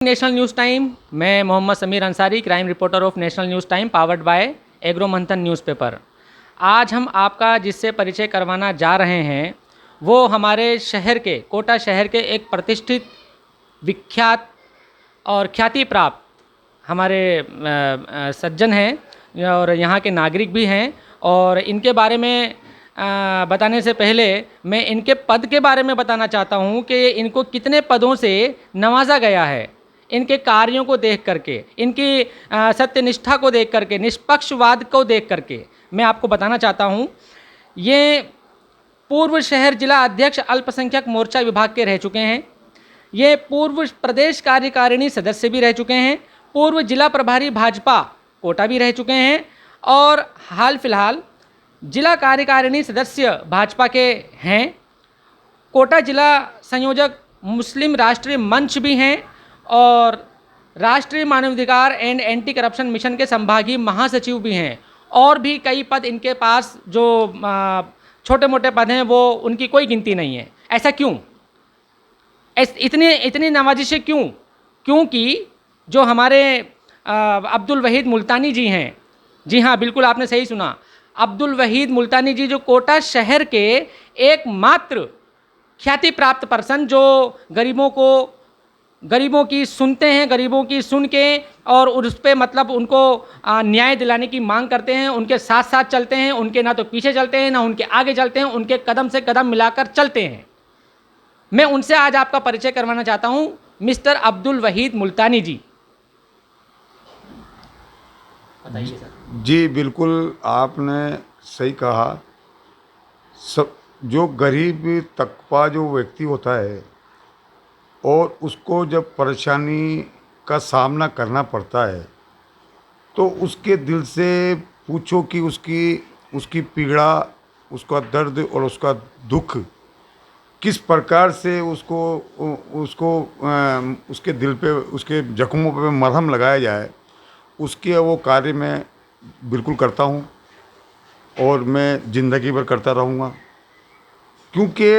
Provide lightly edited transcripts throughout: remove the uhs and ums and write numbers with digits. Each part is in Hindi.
National news time. मैं Mohammad Sameer Ansari, crime reporter of national news time, powered by agro Manthan newspaper. आज हम आपका जिससे परिचय करवाना जा रहे हैं वो हमारे शहर के, कोटा शहर के एक प्रतिष्ठित, विख्यात और ख्याति प्राप्त हमारे सज्जन हैं और यहाँ के नागरिक भी हैं। और इनके बारे में बताने से पहले मैं इनके पद के बारे में बताना चाहता हूँ कि इनको कितने पदों से नवाजा गया है। इनके कार्यों को देख करके, इनकी सत्यनिष्ठा को देख करके, निष्पक्षवाद को देख करके मैं आपको बताना चाहता हूँ। ये पूर्व शहर जिला अध्यक्ष अल्पसंख्यक मोर्चा विभाग के रह चुके हैं। ये पूर्व प्रदेश कार्यकारिणी सदस्य भी रह चुके हैं। पूर्व जिला प्रभारी भाजपा कोटा भी रह चुके हैं और हाल फिलहाल जिला कार्यकारिणी सदस्य भाजपा के हैं। कोटा जिला संयोजक मुस्लिम राष्ट्रीय मंच भी हैं और राष्ट्रीय मानवाधिकार एंड एंटी करप्शन मिशन के संभागीय महासचिव भी हैं। और भी कई पद इनके पास जो छोटे मोटे पद हैं वो उनकी कोई गिनती नहीं है। ऐसा क्यों? इतनी नवाजिशें क्यों? क्योंकि जो हमारे अब्दुल वहीद मुल्तानी जी हैं, जी हाँ बिल्कुल आपने सही सुना, अब्दुल वहीद मुल्तानी जी जो कोटा शहर के एकमात्र ख्याति प्राप्त पर्सन जो गरीबों की सुनते हैं, गरीबों की सुन के और उस पर मतलब उनको न्याय दिलाने की मांग करते हैं, उनके साथ साथ चलते हैं, उनके ना तो पीछे चलते हैं ना उनके आगे चलते हैं, उनके कदम से कदम मिलाकर चलते हैं। मैं उनसे आज आपका परिचय करवाना चाहता हूं, मिस्टर अब्दुल वहीद मुल्तानी जी। बताइए सर। जी बिल्कुल, आपने सही कहा। सब जो गरीब तबका जो व्यक्ति होता है और उसको जब परेशानी का सामना करना पड़ता है तो उसके दिल से पूछो कि उसकी पीड़ा, उसका दर्द और उसका दुख किस प्रकार से उसको उसके दिल पे, उसके जख्मों पे मरहम लगाया जाए, उसके वो कार्य मैं बिल्कुल करता हूँ और मैं ज़िंदगी भर करता रहूँगा। क्योंकि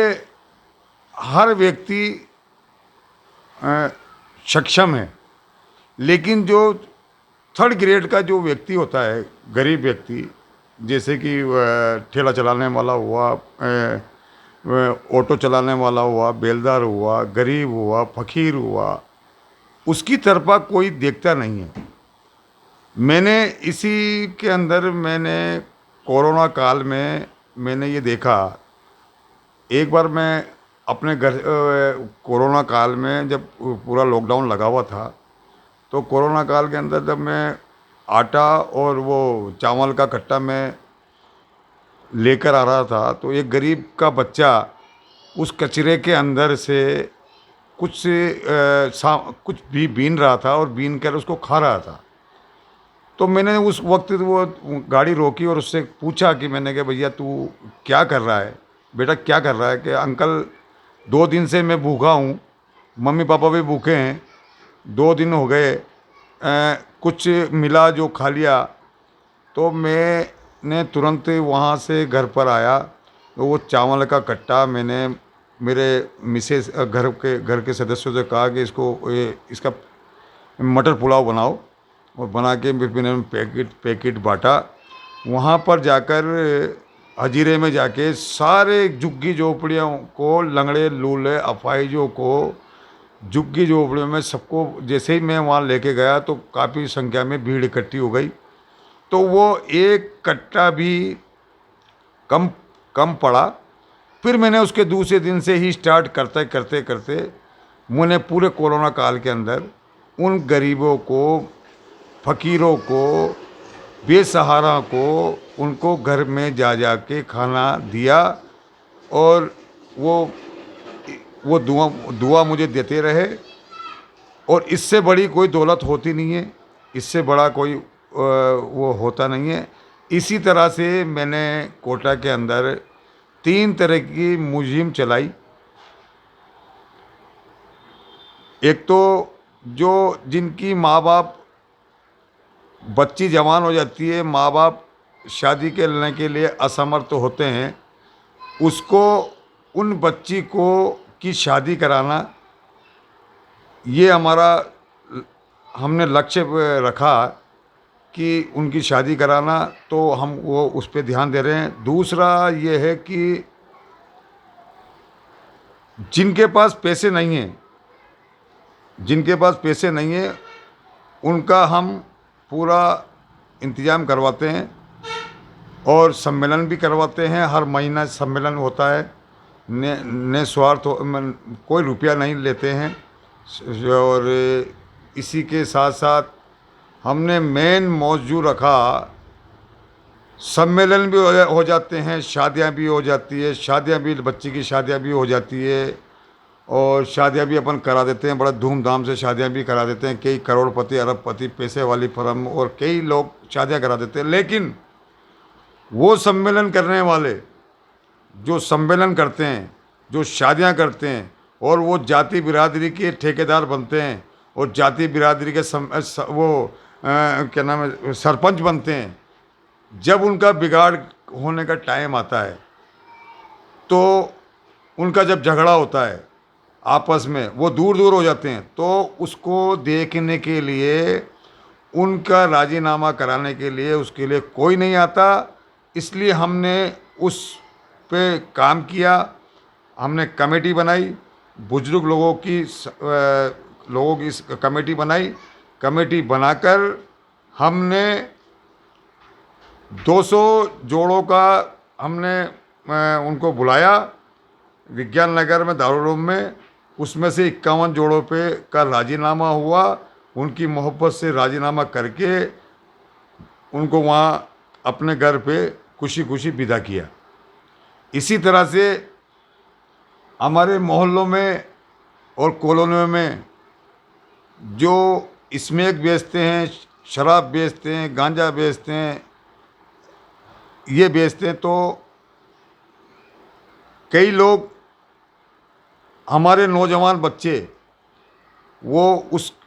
हर व्यक्ति सक्षम है, लेकिन जो थर्ड ग्रेड का जो व्यक्ति होता है, गरीब व्यक्ति, जैसे कि ठेला चलाने वाला हुआ, ऑटो चलाने वाला हुआ, बेलदार हुआ, गरीब हुआ, फ़कीर हुआ, उसकी तरफा कोई देखता नहीं है। मैंने इसी के अंदर कोरोना काल में मैंने ये देखा। एक बार मैं अपने घर कोरोना काल में जब पूरा लॉकडाउन लगा हुआ था, तो कोरोना काल के अंदर जब मैं आटा और वो चावल का कट्टा मैं लेकर आ रहा था, तो एक गरीब का बच्चा उस कचरे के अंदर से कुछ भी बीन रहा था और बीन कर उसको खा रहा था। तो मैंने उस वक्त वो गाड़ी रोकी और उससे पूछा कि मैंने कहा भैया तू क्या कर रहा है, बेटा क्या कर रहा है? कि अंकल 2 दिन से मैं भूखा हूँ, मम्मी पापा भी भूखे हैं, 2 दिन हो गए, कुछ मिला जो खा लिया। तो मैंने तुरंत वहाँ से घर पर आया, तो वो चावल का कट्टा मैंने मेरे मिसेस घर के सदस्यों से कहा कि इसका मटर पुलाव बनाओ, और बना के मैंने पैकेट बांटा। वहाँ पर जाकर हजीरे में जाके सारे झुग्गी झोपड़ियों को, लंगड़े लूले अपाहिजों को झुग्गी झोपड़ियों में सबको, जैसे ही मैं वहाँ लेके गया तो काफ़ी संख्या में भीड़ इकट्ठी हो गई। तो वो एक कट्टा भी कम पड़ा। फिर मैंने उसके दूसरे दिन से ही स्टार्ट करते करते मैंने पूरे कोरोना काल के अंदर उन गरीबों को, फ़कीरों को, बेसहारा को, उनको घर में जा के खाना दिया। और वो दुआ मुझे देते रहे। और इससे बड़ी कोई दौलत होती नहीं है, इससे बड़ा कोई वो होता नहीं है। इसी तरह से मैंने कोटा के अंदर 3 तरह की मुहिम चलाई। एक तो जो जिनकी माँ बाप, बच्ची जवान हो जाती है, माँ बाप शादी करने के लिए असमर्थ होते हैं, उसको, उन बच्ची को की शादी कराना, ये हमारा हमने लक्ष्य रखा कि उनकी शादी कराना, तो हम वो उस पर ध्यान दे रहे हैं। दूसरा ये है कि जिनके पास पैसे नहीं हैं, जिनके पास पैसे नहीं हैं, उनका हम पूरा इंतज़ाम करवाते हैं और सम्मेलन भी करवाते हैं। हर महीना सम्मेलन होता है, निस्वार्थ कोई रुपया नहीं लेते हैं। और इसी के साथ साथ हमने मेन मौजू रखा, सम्मेलन भी हो जाते हैं, शादियां भी हो जाती है, शादियां भी, बच्ची की शादियां भी हो जाती है और शादियां भी अपन करा देते हैं, बड़ा धूमधाम से शादियां भी करा देते हैं। कई करोड़पति, अरबपति, पैसे वाली फर्म और कई लोग शादियां करा देते हैं। लेकिन वो सम्मेलन करने वाले जो सम्मेलन करते हैं, जो शादियां करते हैं और वो जाति बिरादरी के ठेकेदार बनते हैं और जाति बिरादरी के क्या नाम है, सरपंच बनते हैं, जब उनका बिगाड़ होने का टाइम आता है, तो उनका जब झगड़ा होता है आपस में, वो दूर दूर हो जाते हैं। तो उसको देखने के लिए, उनका राजीनामा कराने के लिए, उसके लिए कोई नहीं आता। इसलिए हमने उस पे काम किया, हमने कमेटी बनाई, बुजुर्ग लोगों की कमेटी बनाई। कमेटी बनाकर हमने 200 जोड़ों का हमने उनको बुलाया विज्ञान नगर में, दारूलूम में। उसमें से 51 जोड़ों पे का राजीनामा हुआ। उनकी मोहब्बत से राजीनामा करके उनको वहाँ अपने घर पे खुशी खुशी विदा किया। इसी तरह से हमारे मोहल्लों में और कॉलोनियों में जो स्मैक बेचते हैं, शराब बेचते हैं, गांजा बेचते हैं, ये बेचते हैं, तो कई लोग, हमारे नौजवान बच्चे, वो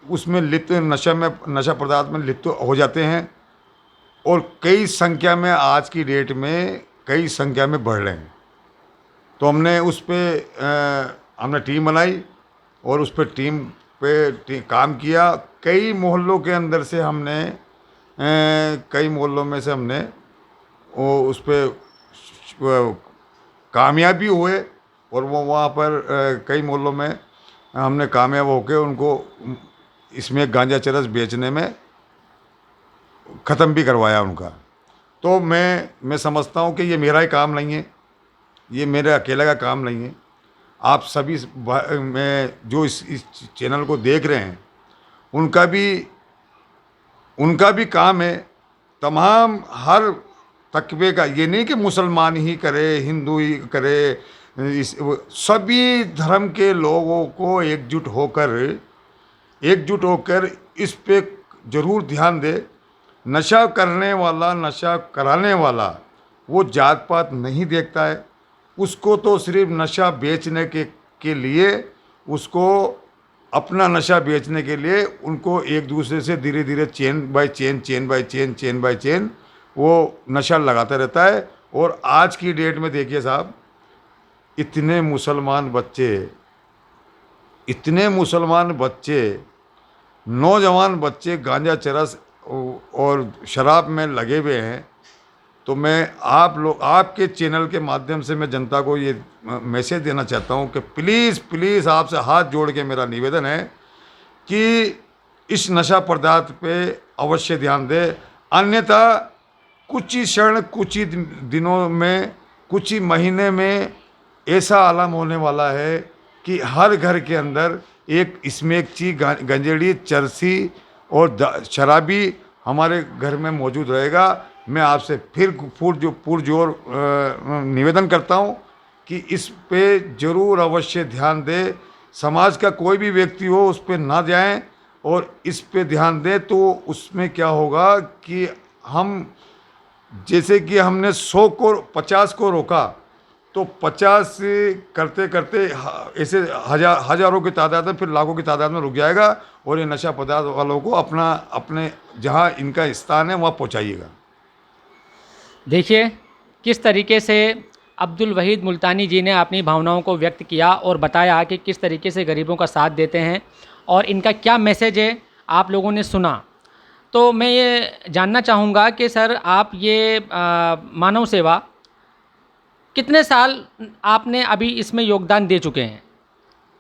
उसमें लिप्त, नशा पदार्थ में लिप्त हो जाते हैं और कई संख्या में, आज की डेट में कई संख्या में बढ़ रहे हैं। तो हमने उस पर हमने टीम बनाई और उस पर टीम पे काम किया। कई मोहल्लों के अंदर से हमने कई मोहल्लों में से हमने वो उस पर कामयाब भी हुए और वो वहाँ पर कई मोहल्लों में हमने कामयाब होकर उनको इसमें गांजा चरस बेचने में ख़त्म भी करवाया उनका। तो मैं समझता हूँ कि ये मेरा ही काम नहीं है, ये मेरे अकेले का काम नहीं है। आप सभी मैं जो इस चैनल को देख रहे हैं, उनका भी काम है। तमाम हर तकबे का, ये नहीं कि मुसलमान ही करे, हिंदू ही करे, सभी धर्म के लोगों को एकजुट होकर इस पे ज़रूर ध्यान दे। नशा करने वाला, नशा कराने वाला, वो जात पात नहीं देखता है। उसको तो सिर्फ नशा बेचने के लिए, उसको अपना नशा बेचने के लिए, उनको एक दूसरे से धीरे धीरे चेन बाय चेन वो नशा लगाता रहता है। और आज की डेट में देखिए साहब, इतने मुसलमान बच्चे, नौजवान बच्चे गांजा चरस और शराब में लगे हुए हैं। तो मैं आपके चैनल के माध्यम से मैं जनता को ये मैसेज देना चाहता हूँ कि प्लीज़ आपसे हाथ जोड़ के मेरा निवेदन है कि इस नशा पदार्थ पे अवश्य ध्यान दें। अन्यथा कुछ ही क्षण, कुछ ही दिनों में, कुछ ही महीने में ऐसा आलम होने वाला है कि हर घर के अंदर एक स्मैकची, गंजेड़ी, चरसी और शराबी हमारे घर में मौजूद रहेगा। मैं आपसे फिर पुरजोर निवेदन करता हूं कि इस पे ज़रूर अवश्य ध्यान दें। समाज का कोई भी व्यक्ति हो, उस पे ना जाएं और इस पे ध्यान दें। तो उसमें क्या होगा कि हम, जैसे कि हमने 100 को 50 को रोका, तो 50 करते करते ऐसे हज़ारों की तादाद में, फिर लाखों की तादाद में रुक जाएगा और ये नशा पदार्थ वालों को अपने जहाँ इनका स्थान है वहाँ पहुँचाइएगा। देखिए किस तरीके से अब्दुल वहीद मुल्तानी जी ने अपनी भावनाओं को व्यक्त किया और बताया कि किस तरीके से गरीबों का साथ देते हैं और इनका क्या मैसेज है आप लोगों ने सुना, तो मैं ये जानना चाहूँगा कि सर आप ये मानव सेवा कितने साल आपने अभी इसमें योगदान दे चुके हैं?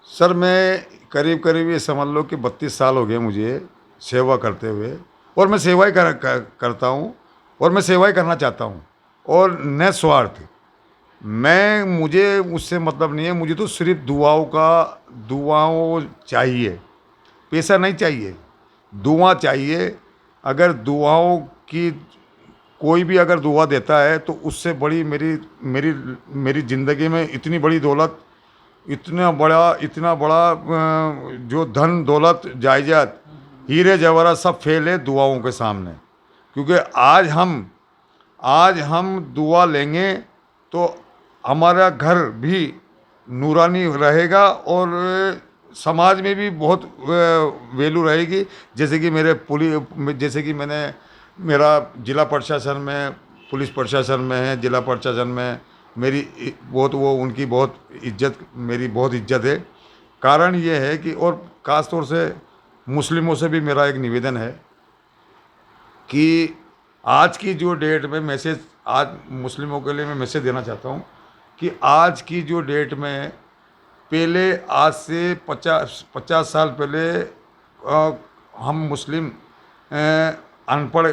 सर मैं करीब करीब ये समझ लो कि 32 साल हो गए मुझे सेवा करते हुए, और मैं सेवा ही करता हूँ, और मैं सेवा ही करना चाहता हूँ, और निस्वार्थ। मुझे उससे मतलब नहीं है, मुझे तो सिर्फ दुआओं चाहिए, पैसा नहीं चाहिए, दुआ चाहिए। अगर दुआओं की कोई भी अगर दुआ देता है तो उससे बड़ी मेरी मेरी मेरी ज़िंदगी में इतनी बड़ी दौलत, इतना बड़ा जो धन दौलत जायदाद हीरे जवाहरात सब फेल है दुआओं के सामने। क्योंकि आज हम दुआ लेंगे तो हमारा घर भी नूरानी रहेगा, और समाज में भी बहुत वैल्यू रहेगी। जैसे कि मैंने मेरा जिला प्रशासन में, पुलिस प्रशासन में है, जिला प्रशासन में मेरी उनकी मेरी बहुत इज्जत है। कारण ये है कि, और ख़ास तौर से मुस्लिमों से भी मेरा एक निवेदन है कि आज की जो डेट में आज मुस्लिमों के लिए मैं मैसेज देना चाहता हूँ कि आज की जो डेट में, पहले आज से 50 साल पहले हम मुस्लिम अनपढ़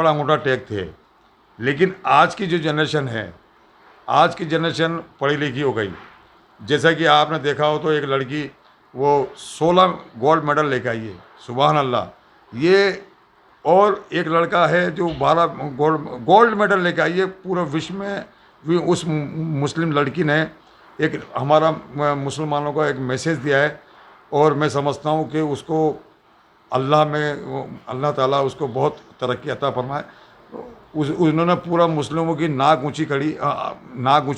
अंगूठा टेक थे। लेकिन आज की जो जनरेशन है, आज की जनरेशन पढ़ी लिखी हो गई। जैसा कि आपने देखा हो तो एक लड़की वो 16 गोल्ड मेडल लेकर आई है, सुभान अल्लाह। ये और एक लड़का है जो 12 गोल्ड मेडल लेकर आई है पूरे विश्व में। उस मुस्लिम लड़की ने एक हमारा मुसलमानों का एक मैसेज दिया है, और मैं समझता हूँ कि उसको अल्लाह ताला उसको बहुत तरक्की अता फरमाए। उन्होंने पूरा मुस्लिमों की नाक ऊंची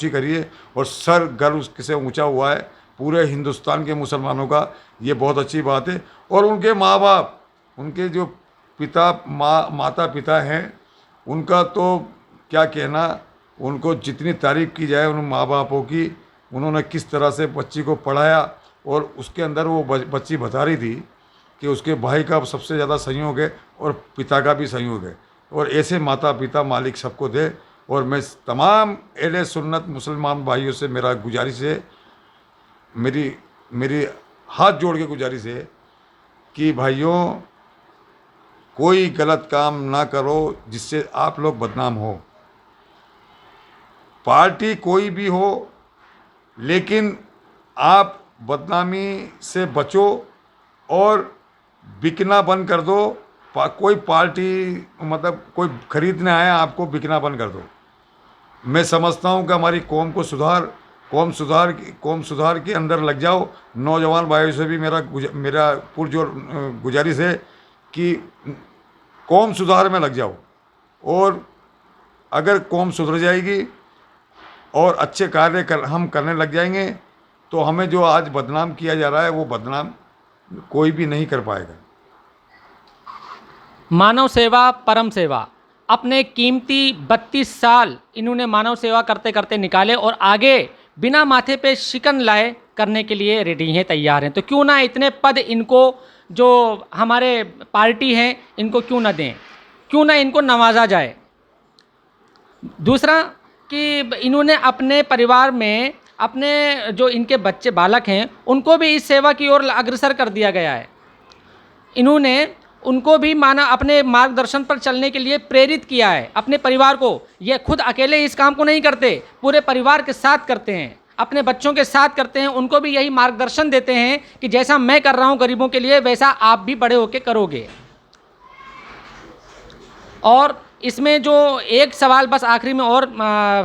करी है, और सर गर्व से ऊंचा हुआ है पूरे हिंदुस्तान के मुसलमानों का। ये बहुत अच्छी बात है। और उनके माँ बाप, उनके जो माता पिता हैं, उनका तो क्या कहना, उनको जितनी तारीफ़ की जाए उन माँ बापों की। उन्होंने किस तरह से बच्ची को पढ़ाया, और उसके अंदर वो बच्ची बता रही थी कि उसके भाई का सबसे ज़्यादा संयोग है और पिता का भी संयोग है। और ऐसे माता पिता मालिक सबको दे। और मैं तमाम अहले सुन्नत मुसलमान भाइयों से मेरा गुजारिश है, मेरी हाथ जोड़ के गुजारिश है कि भाइयों, कोई गलत काम ना करो जिससे आप लोग बदनाम हो। पार्टी कोई भी हो, लेकिन आप बदनामी से बचो और बिकना बंद कर दो। कोई पार्टी मतलब कोई खरीदने आया, आपको बिकना बंद कर दो। मैं समझता हूँ कि हमारी कौम सुधार के अंदर लग जाओ। नौजवान भाइयों से भी मेरा पुरजोर गुजारिश है कि कौम सुधार में लग जाओ। और अगर कौम सुधर जाएगी और अच्छे कार्य हम करने लग जाएंगे, तो हमें जो आज बदनाम किया जा रहा है वो बदनाम कोई भी नहीं कर पाएगा। मानव सेवा परम सेवा, अपने कीमती 32 साल इन्होंने मानव सेवा करते करते निकाले, और आगे बिना माथे पे शिकन लाए करने के लिए रेडी हैं, तैयार हैं। तो क्यों ना इतने पद इनको, जो हमारे पार्टी हैं, इनको क्यों ना दें, क्यों ना इनको नवाजा जाए। दूसरा कि इन्होंने अपने परिवार में अपने जो इनके बच्चे बालक हैं उनको भी इस सेवा की ओर अग्रसर कर दिया गया है। इन्होंने उनको भी अपने मार्गदर्शन पर चलने के लिए प्रेरित किया है अपने परिवार को। ये खुद अकेले इस काम को नहीं करते, पूरे परिवार के साथ करते हैं, अपने बच्चों के साथ करते हैं। उनको भी यही मार्गदर्शन देते हैं कि जैसा मैं कर रहा हूँ गरीबों के लिए, वैसा आप भी बड़े होके करोगे। और इसमें जो एक सवाल बस आखिरी में और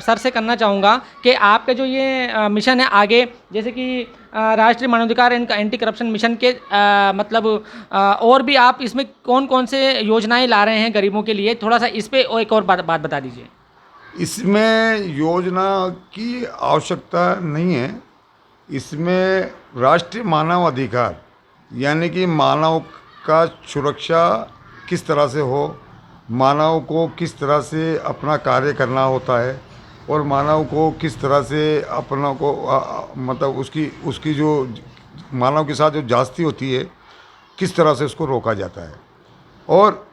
सर से करना चाहूँगा कि आपके जो ये मिशन है आगे, जैसे कि राष्ट्रीय मानवाधिकार एंटी करप्शन मिशन के मतलब और भी आप इसमें कौन कौन से योजनाएं ला रहे हैं गरीबों के लिए, थोड़ा सा इस पे एक और बात बता दीजिए। इसमें योजना की आवश्यकता नहीं है। इसमें राष्ट्रीय मानव अधिकार यानी कि मानव का सुरक्षा किस तरह से हो, मानव को किस तरह से अपना कार्य करना होता है, और मानव को किस तरह से अपना को मतलब उसकी जो मानव के साथ जो जास्ती होती है किस तरह से उसको रोका जाता है। और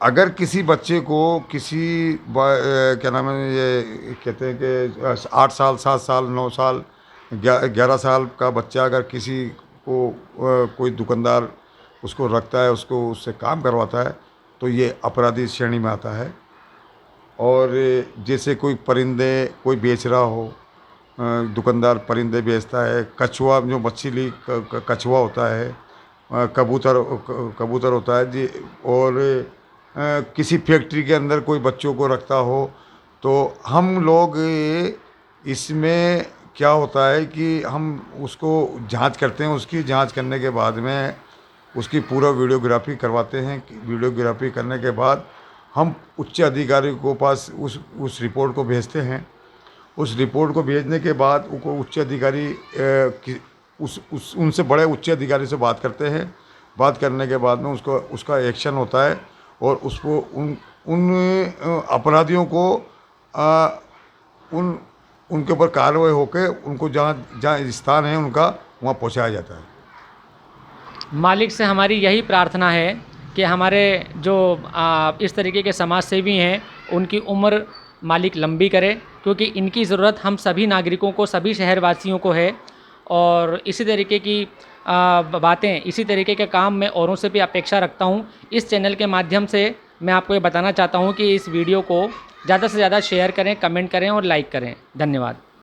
अगर किसी बच्चे को क्या नाम है, ये कहते हैं कि 8 साल, 7 साल, 9 साल, 11 साल का बच्चा अगर किसी को कोई दुकानदार उसको रखता है, उसको उससे काम करवाता है, तो ये अपराधी श्रेणी में आता है। और जैसे कोई परिंदे कोई बेच रहा हो, दुकानदार परिंदे बेचता है, कछुआ जो मछली कछुआ होता है, कबूतर होता है जी। और किसी फैक्ट्री के अंदर कोई बच्चों को रखता हो, तो हम लोग इसमें क्या होता है कि हम उसको जांच करते हैं। उसकी जांच करने के बाद में उसकी पूरा वीडियोग्राफी करवाते हैं। वीडियोग्राफी करने के बाद हम उच्च अधिकारी को पास उस रिपोर्ट को भेजते हैं। उस रिपोर्ट को भेजने के बाद उनको उच्च अधिकारी उनसे बड़े उच्च अधिकारी से बात करते हैं। बात करने के बाद में उसका एक्शन होता है, और उसको उन अपराधियों को उनके ऊपर कार्रवाई होकर उनको जहाँ स्थान है उनका वहाँ पहुँचाया जाता है। मालिक से हमारी यही प्रार्थना है कि हमारे जो इस तरीके के समाज सेवी हैं उनकी उम्र मालिक लंबी करे, क्योंकि इनकी ज़रूरत हम सभी नागरिकों को, सभी शहरवासियों को है। और इसी तरीके की बातें, इसी तरीके के काम मैं औरों से भी अपेक्षा रखता हूं। इस चैनल के माध्यम से मैं आपको ये बताना चाहता हूं कि इस वीडियो को ज़्यादा से ज़्यादा शेयर करें, कमेंट करें और लाइक करें। धन्यवाद।